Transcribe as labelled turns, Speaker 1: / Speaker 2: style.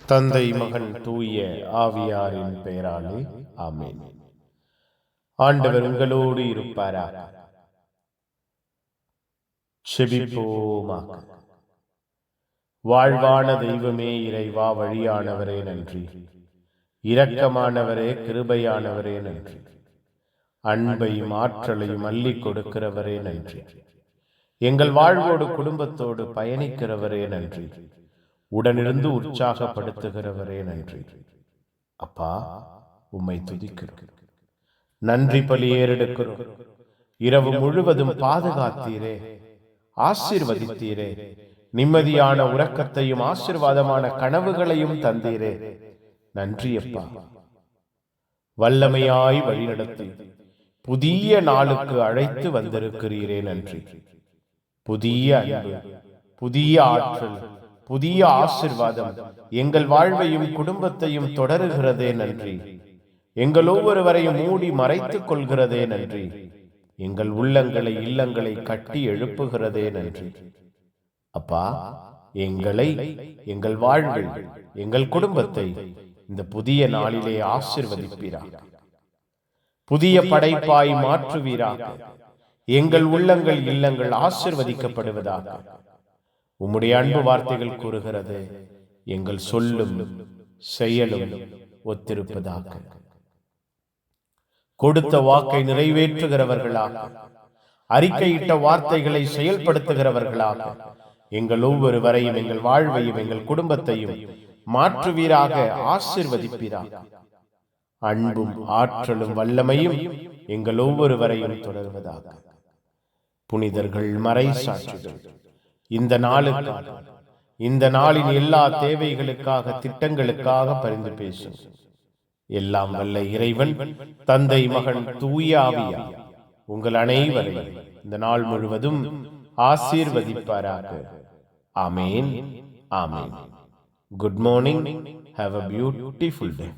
Speaker 1: தந்தை, மகன், தூய ஆவியாரின் பெயராலே ஆமென். ஆண்டவர் உங்களோடு இருப்பாராக. செபிப்போமாக. வாழ்வான தெய்வமே, இறைவா, வழியானவரே நன்றி. இரக்கமானவரே, கிருபையானவரே நன்றி. அன்பையும் ஆற்றலையும் அள்ளி கொடுக்கிறவரே நன்றி. எங்கள் வாழ்வோடு குடும்பத்தோடு பயணிக்கிறவரே நன்றி. உடனிருந்து உற்சாகப்படுத்துகிறவரே நன்றி. அப்பா, உம்மை துதிக்கிறோம். நன்றி பலி ஏறெடுக்கிறோம். இரவு முழுவதும் பாதுகாத்தீரே, ஆசீர்வதித்தீரே. நிம்மதியான உறக்கத்தையும் ஆசீர்வாதமான கனவுகளையும் தந்தீரே. நன்றி அப்பா. வல்லமையாய் வழிநடத்தி புதிய நாளுக்கு அழைத்து வந்திருக்கிறீரே நன்றி. புதிய அன்பு, புதிய ஆற்றல், புதிய ஆசீர்வாதம் எங்கள் வாழ்வையும் குடும்பத்தையும் தொடருகிறதே நன்றி. எங்கள் ஒவ்வொருவரையும் மூடி மறைத்துக் கொள்கிறதே நன்றி. எங்கள் உள்ளங்களை, இல்லங்களை கட்டி எழுப்புகிறதே நன்றி. அப்பா, எங்களை, எங்கள் வாழ்வை, எங்கள் குடும்பத்தை இந்த புதிய நாளிலே ஆசீர்வதிப்பீராக. புதிய படைப்பாய் மாற்றுவீராக. எங்கள் உள்ளங்கள், இல்லங்கள் ஆசீர்வதிக்கப்படுவதாக. உம்முடைய அன்பு வார்த்தைகள் கூறுகிறது, எங்கள் சொல்லும் செயலும் ஒத்திருப்பதாக. கொடுத்த வாக்கை நிறைவேற்றுகிறவர்களாக, அறிக்கையிட்ட வார்த்தைகளை செயல்படுத்துகிறவர்களாக எங்கள் ஒவ்வொருவரையும், எங்கள் வாழ்வையும், எங்கள் குடும்பத்தையும் மாற்றுவீராக, ஆசீர்வதிப்பீராக. அன்பும் ஆற்றலும் வல்லமையும் எங்கள் ஒவ்வொருவரையும் தொடர்வதாக. புனிதர்கள், மறை சாட்சிகள், இந்த நாளுக்காக, இந்த நாளின் எல்லா தேவைகளுக்காக, திட்டங்களுக்காக பரிந்து பேசும். எல்லாம் வல்ல இறைவன், தந்தை, மகன், தூய ஆவியார் உங்கள் அனைவரையும் இந்த நாள் முழுவதும் ஆசீர்வதிப்பாராக. ஆமேன், ஆமேன். Good morning. Have a beautiful day.